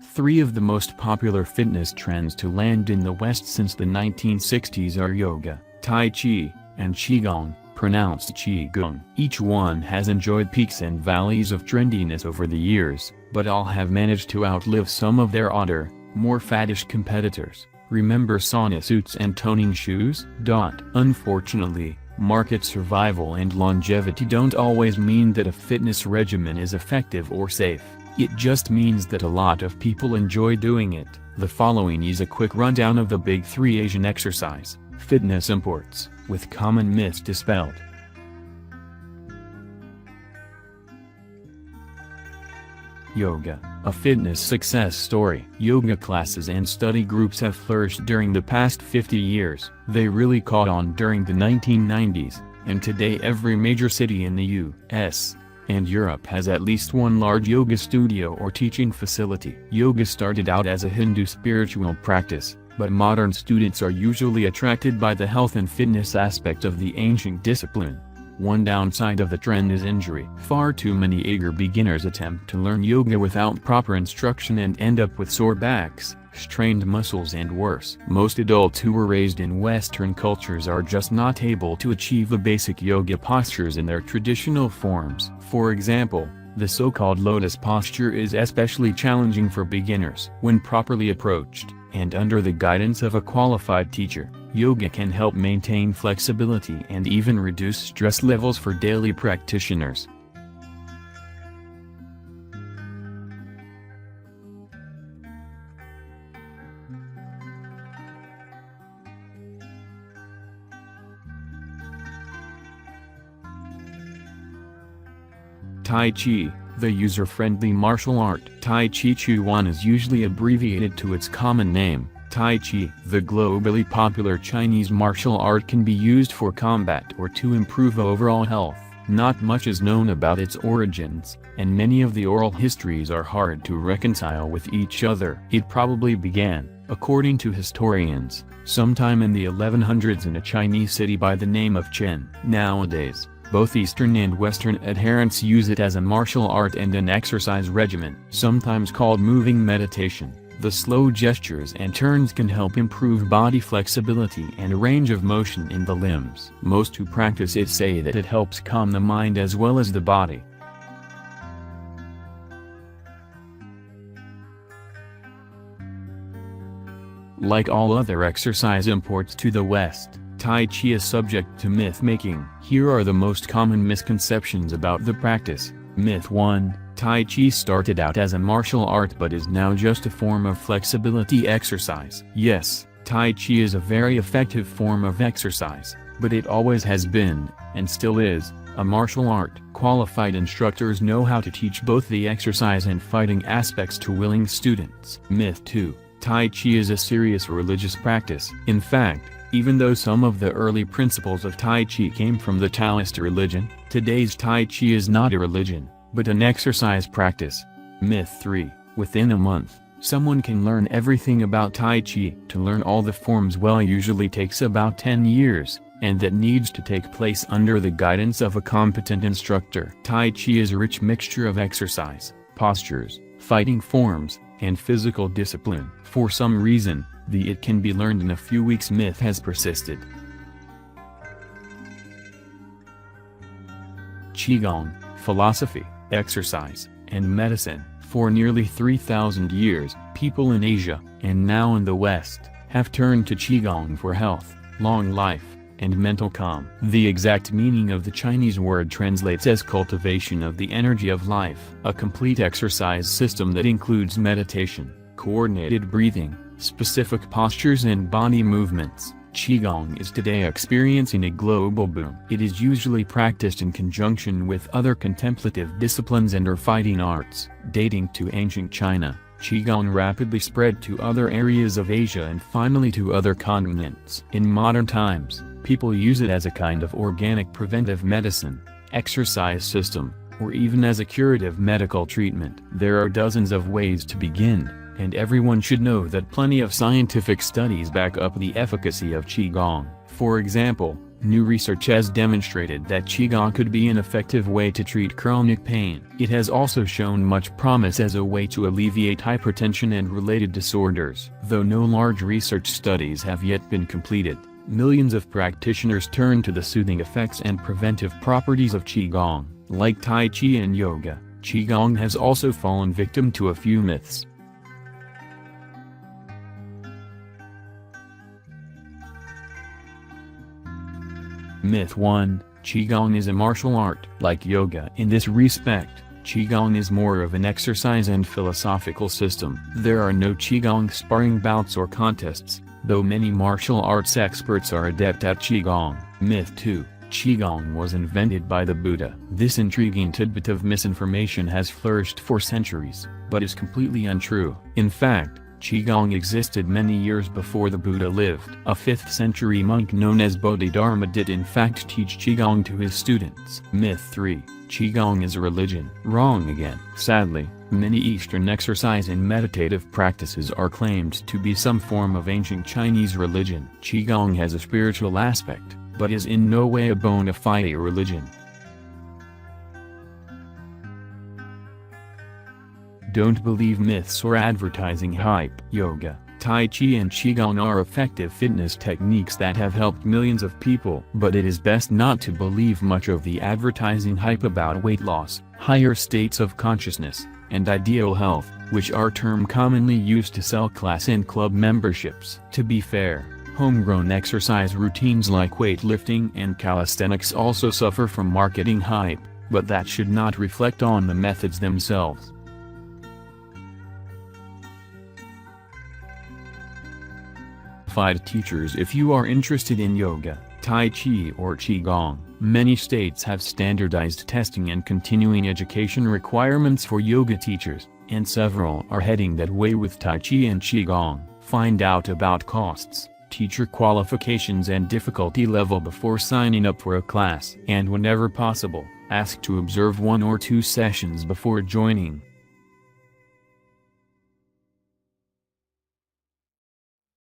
Three of the most popular fitness trends to land in the West since the 1960s are yoga, tai chi, and qigong, pronounced qigong. Each one has enjoyed peaks and valleys of trendiness over the years, but all have managed to outlive some of their odder, more faddish competitors. Remember sauna suits and toning shoes? Unfortunately, market survival and longevity don't always mean that a fitness regimen is effective or safe. It just means that a lot of people enjoy doing it. The following is a quick rundown of the big three Asian exercise, fitness imports, with common myths dispelled. Yoga, a fitness success story. Yoga classes and study groups have flourished during the past 50 years. They really caught on during the 1990s, and today every major city in the U.S. and Europe has at least one large yoga studio or teaching facility. Yoga started out as a Hindu spiritual practice, but modern students are usually attracted by the health and fitness aspect of the ancient discipline. One downside of the trend is injury. Far too many eager beginners attempt to learn yoga without proper instruction and end up with sore backs, strained muscles and worse. Most adults who were raised in Western cultures are just not able to achieve the basic yoga postures in their traditional forms. For example, the so-called lotus posture is especially challenging for beginners. When properly approached, and under the guidance of a qualified teacher, yoga can help maintain flexibility and even reduce stress levels for daily practitioners. Tai Chi, the user-friendly martial art. Tai Chi Chuan is usually abbreviated to its common name, Tai Chi. The globally popular Chinese martial art can be used for combat or to improve overall health. Not much is known about its origins, and many of the oral histories are hard to reconcile with each other. It probably began, according to historians, sometime in the 1100s in a Chinese city by the name of Chen. Nowadays, both Eastern and Western adherents use it as a martial art and an exercise regimen. Sometimes called moving meditation, the slow gestures and turns can help improve body flexibility and range of motion in the limbs. Most who practice it say that it helps calm the mind as well as the body. Like all other exercise imports to the West, Tai Chi is subject to myth-making. Here are the most common misconceptions about the practice. Myth 1. Tai Chi started out as a martial art but is now just a form of flexibility exercise. Yes, Tai Chi is a very effective form of exercise, but it always has been, and still is, a martial art. Qualified instructors know how to teach both the exercise and fighting aspects to willing students. Myth 2. Tai Chi is a serious religious practice. In fact, even though some of the early principles of Tai Chi came from the Taoist religion, today's Tai Chi is not a religion, but an exercise practice. Myth 3. Within a month, someone can learn everything about Tai Chi. To learn all the forms well usually takes about 10 years, and that needs to take place under the guidance of a competent instructor. Tai Chi is a rich mixture of exercise, postures, fighting forms, and physical discipline. For some reason, the "it can be learned in a few weeks" myth has persisted. Qigong, philosophy, exercise, and medicine. For nearly 3,000 years, people in Asia, and now in the West, have turned to Qigong for health, long life, and mental calm. The exact meaning of the Chinese word translates as cultivation of the energy of life. A complete exercise system that includes meditation, coordinated breathing, specific postures and body movements. Qigong is today experiencing a global boom. It is usually practiced in conjunction with other contemplative disciplines and or fighting arts. Dating to ancient China, Qigong rapidly spread to other areas of Asia and finally to other continents. In modern times, people use it as a kind of organic preventive medicine, exercise system, or even as a curative medical treatment. There are dozens of ways to begin, and everyone should know that plenty of scientific studies back up the efficacy of Qigong. For example, New research has demonstrated that Qigong could be an effective way to treat chronic pain. It has also shown much promise as a way to alleviate hypertension and related disorders. Though no large research studies have yet been completed, millions of practitioners turn to the soothing effects and preventive properties of Qigong. Like Tai Chi and yoga, Qigong has also fallen victim to a few myths. Myth 1. Qigong is a martial art. Like yoga in this respect, Qigong is more of an exercise and philosophical system. There are no Qigong sparring bouts or contests, though many martial arts experts are adept at Qigong. Myth 2. Qigong was invented by the Buddha. This intriguing tidbit of misinformation has flourished for centuries, but is completely untrue. In fact, Qigong existed many years before the Buddha lived. A 5th century monk known as Bodhidharma did in fact teach Qigong to his students. Myth 3. Qigong is a religion. Wrong again. Sadly, many Eastern exercise and meditative practices are claimed to be some form of ancient Chinese religion. Qigong has a spiritual aspect, but is in no way a bona fide religion. Don't believe myths or advertising hype. Yoga, Tai Chi and Qigong are effective fitness techniques that have helped millions of people. But it is best not to believe much of the advertising hype about weight loss, higher states of consciousness, and ideal health, which are terms commonly used to sell class and club memberships. To be fair, homegrown exercise routines like weightlifting and calisthenics also suffer from marketing hype, but that should not reflect on the methods themselves. Teachers. If you are interested in yoga, Tai Chi or Qigong, many states have standardized testing and continuing education requirements for yoga teachers, and several are heading that way with Tai Chi and Qigong. Find out about costs, teacher qualifications and difficulty level before signing up for a class. And whenever possible, ask to observe 1 or 2 sessions before joining.